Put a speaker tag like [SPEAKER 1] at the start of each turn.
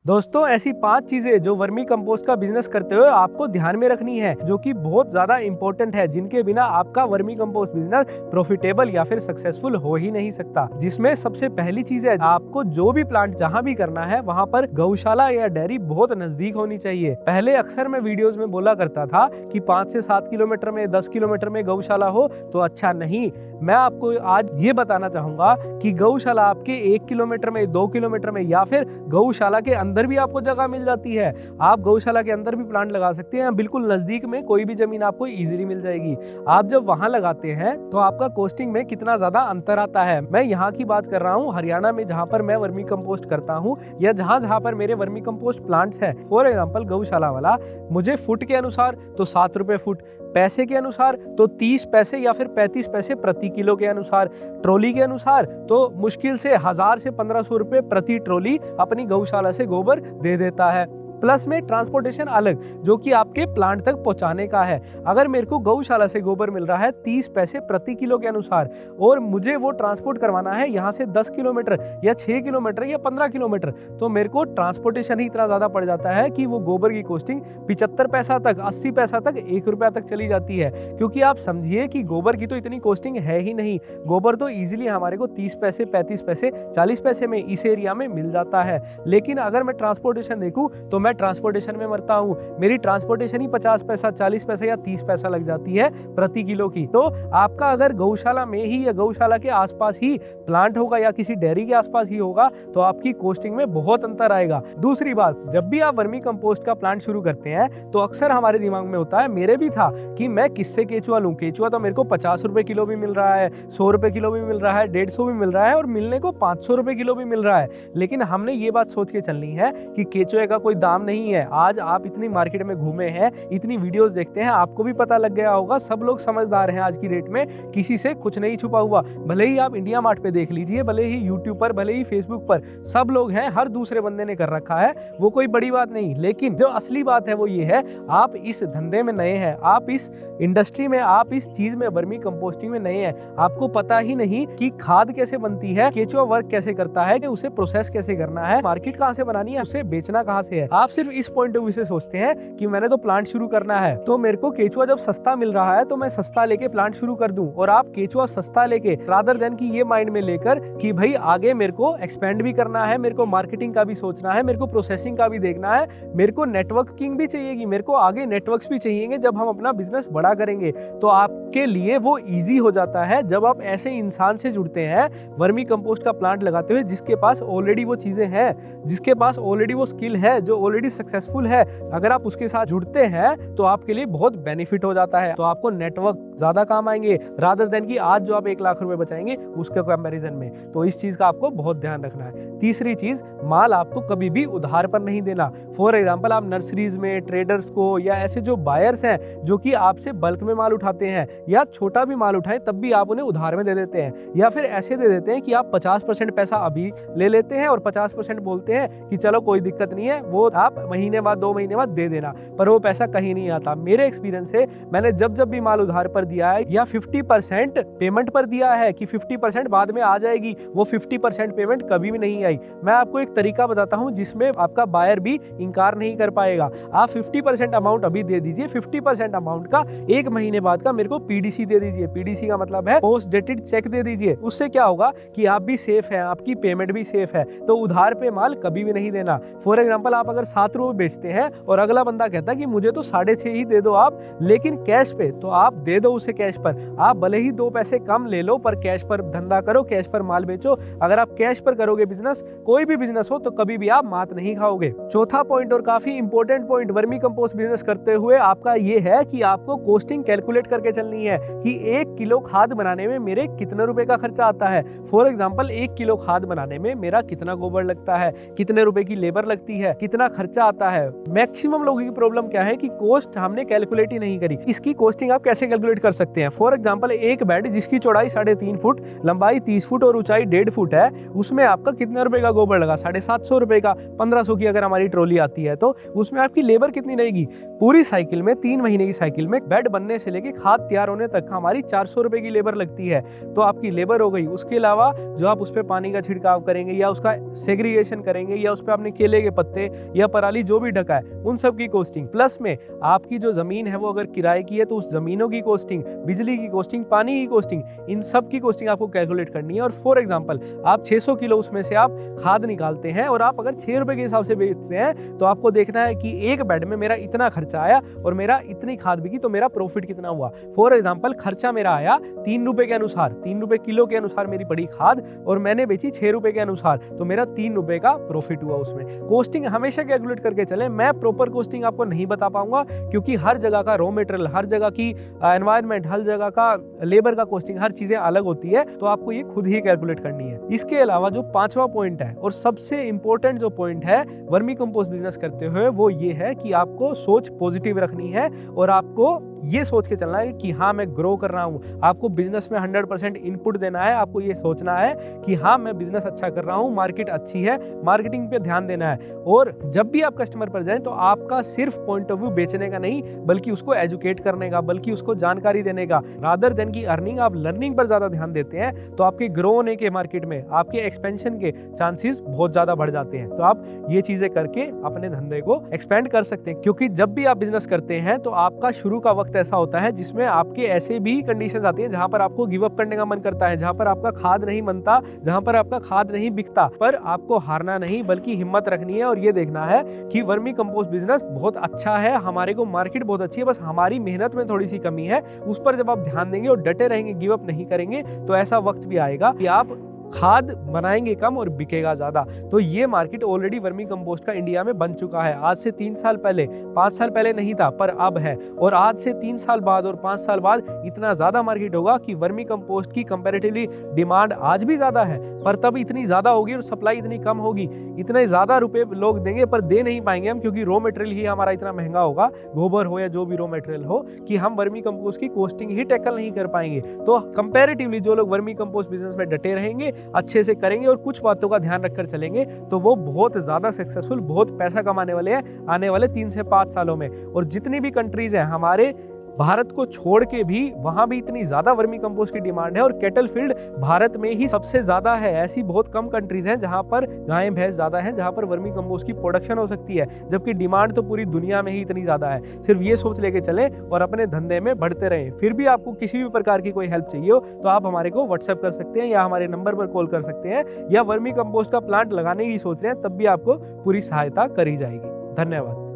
[SPEAKER 1] दोस्तों ऐसी 5 चीजें जो वर्मी कंपोस्ट का बिजनेस करते हुए आपको ध्यान में रखनी है, जो कि बहुत ज्यादा इंपॉर्टेंट है, जिनके बिना आपका वर्मी कंपोस्ट बिजनेस प्रॉफिटेबल या फिर सक्सेसफुल हो ही नहीं सकता। जिसमें सबसे पहली चीज है, आपको जो भी प्लांट जहां भी करना है वहां पर गौशाला या डेयरी बहुत नजदीक होनी चाहिए। पहले अक्सर मैं वीडियोस में बोला करता था कि 5 से 7 किलोमीटर में 10 किलोमीटर में गौशाला हो तो अच्छा नहीं। मैं आपको आज ये बताना चाहूंगा कि गौशाला आपके 1 किलोमीटर में, 2 किलोमीटर में या फिर गौशाला के अंदर भी आपको जगह मिल जाती है। आप गौशाला के अंदर भी प्लांट लगा सकते हैं, बिल्कुल नजदीक में कोई भी जमीन आपको इजीली मिल जाएगी। आप जब वहां लगाते हैं तो आपका कॉस्टिंग में कितना ज्यादा अंतर आता है। मैं यहाँ की बात कर रहा हूँ हरियाणा में, जहाँ पर मैं वर्मी कंपोस्ट करता हूँ या जहाँ पर मेरे वर्मी कंपोस्ट प्लांट्स हैं। फॉर एग्जाम्पल गौशाला वाला मुझे फुट के अनुसार तो 7 रुपए फुट, पैसे के अनुसार तो 30 पैसे या फिर 35 पैसे प्रति किलो के अनुसार, ट्रॉली के अनुसार तो मुश्किल से 1000 से 1500 रुपए प्रति ट्रॉली अपनी गौशाला से गोबर दे देता है। प्लस में ट्रांसपोर्टेशन अलग, जो कि आपके प्लांट तक पहुंचाने का है। अगर मेरे को गौशाला से गोबर मिल रहा है 30 पैसे प्रति किलो के अनुसार और मुझे वो ट्रांसपोर्ट करवाना है यहाँ से 10 किलोमीटर या 6 किलोमीटर या 15 किलोमीटर, तो मेरे को ट्रांसपोर्टेशन ही इतना ज्यादा पड़ जाता है कि वो गोबर की कॉस्टिंग 75 पैसा तक, 80 पैसा तक, 1 रुपया तक चली जाती है। क्योंकि आप समझिए कि गोबर की तो इतनी कॉस्टिंग है ही नहीं। गोबर तो ईजिली हमारे को 30 पैसे, 35 पैसे, 40 पैसे में इस एरिया में मिल जाता है। लेकिन अगर मैं ट्रांसपोर्टेशन देखूं तो मैं ट्रांसपोर्टेशन में मरता हूं। मेरी ट्रांसपोर्टेशन ही 50 पैसा, 40 पैसा या 30 पैसा लग जाती है प्रति किलो की। तो आपका अगर गौशाला में ही या गौशाला के आसपास ही प्लांट होगा या किसी डेयरी के आसपास ही होगा तो आपकी कॉस्टिंग में बहुत अंतर आएगा। दूसरी बात, जब भी आप वर्मी कंपोस्ट का प्लांट शुरू करते हैं तो अक्सर हमारे दिमाग में होता है, मेरे भी था, कि मैं किससे केचुआ लूं। केचुआ तो मेरे को 50 रुपए किलो भी मिल रहा है, 100 रुपए किलो भी मिल रहा है, 150 भी मिल रहा है और मिलने को 500 रुपए किलो भी मिल रहा है। लेकिन हमने ये बात सोच के चलनी है कि केचुए का कोई दाम नहीं है। आज आप इतनी मार्केट में घूमे हैं, इतनी वीडियोस देखते हैं, आपको भी पता लग गया होगा, सब लोग समझदार हैं आज की डेट में, किसी से कुछ नहीं छुपा हुआ। भले ही आप इंडिया मार्ट पे देख लीजिए, भले ही यूट्यूब पर, भले ही फेसबुक पर, सब लोग हैं, हर दूसरे बंदे ने कर रखा है, वो कोई बड़ी बात नहीं। लेकिन जो असली बात है वो ये है, आप इस धंधे में नए हैं, आप इस इंडस्ट्री में, आप इस चीज में, वर्मी कंपोस्टिंग में नए हैं, आपको पता ही नहीं कि खाद कैसे बनती है, केचुआ वर्क कैसे करता है, कि उसे प्रोसेस कैसे करना है, मार्केट कहाँ से बनानी है, उसे बेचना कहाँ से है। आप सिर्फ इस पॉइंट ऑफ व्यू से सोचते हैं कि मैंने तो प्लांट शुरू करना है, तो मेरे को केचुआ जब सस्ता मिल रहा है तो मैं सस्ता लेके प्लांट शुरू कर दूं। और आप केचुआ सस्ता लेके, रादर देन कि ये माइंड में लेकर कि भाई आगे मेरे को एक्सपेंड भी करना है, मेरे को मार्केटिंग का भी सोचना है, मेरे को प्रोसेसिंग का भी देखना है, मेरे को नेटवर्किंग भी चाहिएगी, मेरे को आगे नेटवर्क्स भी चाहिएंगे जब हम अपना बिजनेस बड़ा करेंगे। तो आपके लिए वो ईजी हो जाता है जब आप ऐसे इंसान से जुड़ते हैं, वर्मी कंपोस्ट का प्लांट लगाते हुए, जिसके पास ऑलरेडी वो चीजें हैं, जिसके पास ऑलरेडी वो स्किल है, जो ऑलरेडी सक्सेसफुल है। अगर आप उसके साथ जुड़ते हैं तो आपके लिए बहुत बेनिफिट हो जाता है। तो आपको नेटवर्क ज्यादा काम आएंगे, रादर देन कि आज जो आप 1 लाख रुपए बचाएंगे उसके कंपैरिजन में। तो इस चीज का आपको बहुत ध्यान रखना है। तीसरी चीज, माल आपको कभी भी उधार पर नहीं देना। फॉर एग्जाम्पल, आप नर्सरीज में, ट्रेडर्स को या ऐसे जो बायर्स हैं जो कि आपसे बल्क में माल उठाते हैं या छोटा भी माल उठाएं तब भी आप उन्हें उधार में दे देते हैं, या फिर ऐसे दे देते हैं कि आप 50% पैसा अभी ले लेते हैं और 50% बोलते हैं कि चलो कोई दिक्कत नहीं है, वो आप महीने बाद, 2 महीने बाद दे देना, पर वो पैसा कहीं नहीं आता। मेरे एक्सपीरियंस से मैंने जब भी माल उधार पर दिया है या 50% पेमेंट पर दिया है कि 50% बाद में आ जाएगी, वो 50% पेमेंट कभी भी नहीं आई। मैं आपको एक तरीका बताता हूं जिसमें आपका बायर भी इनकार नहीं कर पाएगा। आप 50% अमाउंट अभी दे दीजिए, 50% अमाउंट का 1 महीने बाद का मेरे को पीडीसी दे दीजिए। पीडीसी का मतलब है पोस्ट डेटेड चेक दे दीजिए। उससे क्या होगा कि आप भी सेफ है, आपकी पेमेंट भी सेफ है। तो उधार पे माल कभी भी नहीं देना। फॉर एग्जाम्पल, आप अगर 7 रुपए बेचते हैं और अगला बंदा कहता है कि मुझे तो 6.5 ही दे दो आप, लेकिन कैश पे, तो आप दे दो उसे कैश पर। आप भले ही 2 पैसे कम ले लो पर कैश पर धंधा करो, कैश पर माल बेचो। अगर आप कैश पर करोगे बिजनेस, कोई भी बिजनेस हो, तो कभी भी आप मात नहीं खाओगे। चौथा पॉइंट और काफी important point vermi compost business करते हुए आपका ये है कि आपको कॉस्टिंग कैलकुलेट करके चलनी है कि 1 किलो खाद बनाने में मेरे कितने रुपए का खर्चा आता है। फॉर एग्जाम्पल, 1 किलो खाद बनाने में मेरा कितना गोबर लगता है, कितने रुपए की लेबर लगती है, कितना खर्चा आता है, मैक्सिमम लोगों की प्रॉब्लम क्या है कि कॉस्ट हमने कैलकुलेट ही नहीं करी। इसकी कॉस्टिंग आप कैसे कैलकुलेट कर सकते हैं? फॉर एग्जांपल, एक बेड जिसकी चौड़ाई 3.5 फुट, लंबाई 30 फुट और ऊंचाई 1.5 फुट है, उसमें आपका कितने रुपए का गोबर लगा? 750 रुपए का। 1500 की अगर हमारी ट्रॉली आती है तो उसमें आपकी लेबर कितनी रहेगी? पूरी साइकिल में, 3 महीने की साइकिल में बेड बनने से लेके खाद तैयार होने तक हमारी 400 रुपए की लेबर लगती है। तो आपकी लेबर हो गई। उसके अलावा जो आप उस पर पानी का छिड़काव करेंगे या उसका सेग्रीगेशन करेंगे या उस पर आपने केले के पत्ते या पराली जो भी ढका है उन सब की कॉस्टिंग, प्लस में आपकी जो जमीन है वो अगर किराए की है तो उस जमीनों की कॉस्टिंग, बिजली की कॉस्टिंग, पानी की कॉस्टिंग, इन सब की कॉस्टिंग आपको कैलकुलेट करनी है। और फॉर एग्जांपल, आप 600 किलो उसमें से आप खाद निकालते हैं और आप अगर 6 रुपए के हिसाब से बेचते हैं तो आपको देखना है कि एक बेड में मेरा इतना खर्चा आया और मेरा इतनी खाद बिकी तो मेरा प्रॉफिट कितना हुआ। फॉर एग्जांपल, खर्चा मेरा आया 3 रुपए के अनुसार, 3 रुपए किलो के अनुसार मेरी पड़ी खाद और मैंने बेची 6 रुपए के अनुसार, तो मेरा 3 रुपए का प्रॉफिट हुआ उसमें। कॉस्टिंग हमेशा कैलकुलेट करके चले। मैं प्रॉपर कॉस्टिंग आपको नहीं बता पाऊंगा क्योंकि हर जगह का रॉ मटेरियल, हर जगह की एनवायरनमेंट, हर जगह का लेबर का कॉस्टिंग, हर चीजें अलग होती है, तो आपको ये खुद ही कैलकुलेट करनी है। इसके अलावा जो 5वां पॉइंट है और सबसे इंपॉर्टेंट जो पॉइंट है वर्मी कंपोस्ट बिजनेस करते हुए, वो ये है कि आपको सोच पॉजिटिव रखनी है और आपको ये सोच के चलना है कि हाँ मैं ग्रो कर रहा हूँ। आपको बिजनेस में 100% इनपुट देना है। आपको ये सोचना है कि हाँ मैं बिजनेस अच्छा कर रहा हूँ, मार्केट अच्छी है, मार्केटिंग पे ध्यान देना है। और जब भी आप कस्टमर पर जाएं तो आपका सिर्फ पॉइंट ऑफ व्यू बेचने का नहीं, बल्कि उसको एजुकेट करने का, बल्कि उसको जानकारी देने का, रादर देन की अर्निंग, आप लर्निंग पर ज्यादा ध्यान देते हैं तो आपके ग्रो होने के मार्केट में, आपके एक्सपेंशन के चांसेस बहुत ज्यादा बढ़ जाते हैं। तो आप ये चीजें करके अपने धंधे को एक्सपेंड कर सकते हैं, क्योंकि जब भी आप बिजनेस करते हैं तो आपका शुरू का वक्त ऐसा होता है जिसमें आपके ऐसे भी कंडीशंस आती हैं जहां पर आपको गिव अप करने का मन करता है, जहां पर आपका खाद नहीं बनता, जहां पर आपका खाद नहीं बिकता। पर आपको हारना नहीं बल्कि हिम्मत रखनी है और ये देखना है कि वर्मी कंपोस्ट बिजनेस बहुत अच्छा है, हमारे को मार्केट बहुत अच्छी है, बस हमारी मेहनत में थोड़ी सी कमी है। उस पर जब आप ध्यान देंगे और डटे रहेंगे, गिव अप नहीं करेंगे, तो ऐसा वक्त भी आएगा कि आप खाद बनाएंगे कम और बिकेगा ज्यादा। तो ये मार्केट ऑलरेडी वर्मी कंपोस्ट का इंडिया में बन चुका है। आज से 3 साल पहले, 5 साल पहले नहीं था, पर अब है। और आज से 3 साल बाद और 5 साल बाद इतना ज्यादा मार्केट होगा कि वर्मी कंपोस्ट की कंपैरेटिवली डिमांड आज भी ज्यादा है, पर तब इतनी ज्यादा होगी और सप्लाई इतनी कम होगी, इतने ज्यादा रुपए लोग देंगे पर दे नहीं पाएंगे हम, क्योंकि रॉ मटेरियल ही हमारा इतना महंगा होगा, गोबर हो या जो भी रॉ मटेरियल हो, कि हम वर्मी कंपोस्ट की कॉस्टिंग ही टैकल नहीं कर पाएंगे। तो कंपैरेटिवली जो लोग वर्मी कंपोस्ट बिजनेस में डटे रहेंगे, अच्छे से करेंगे और कुछ बातों का ध्यान रखकर चलेंगे, तो वो बहुत ज्यादा सक्सेसफुल, बहुत पैसा कमाने वाले हैं आने वाले 3 से 5 सालों में। और जितनी भी कंट्रीज हैं हमारे भारत को छोड़ के भी, वहां भी इतनी ज्यादा वर्मी कंपोस्ट की डिमांड है और कैटल फील्ड भारत में ही सबसे ज्यादा है। ऐसी बहुत कम कंट्रीज हैं जहां पर गाय भैंस ज्यादा हैं, जहां पर वर्मी कंपोस्ट की प्रोडक्शन हो सकती है, जबकि डिमांड तो पूरी दुनिया में ही इतनी ज्यादा है। सिर्फ ये सोच लेके चले और अपने धंधे में बढ़ते रहें। फिर भी आपको किसी भी प्रकार की कोई हेल्प चाहिए हो तो आप हमारे को व्हाट्सएप कर सकते हैं या हमारे नंबर पर कॉल कर सकते हैं, या वर्मी कंपोस्ट का प्लांट लगाने की सोच रहे हैं तब भी आपको पूरी सहायता करी जाएगी। धन्यवाद।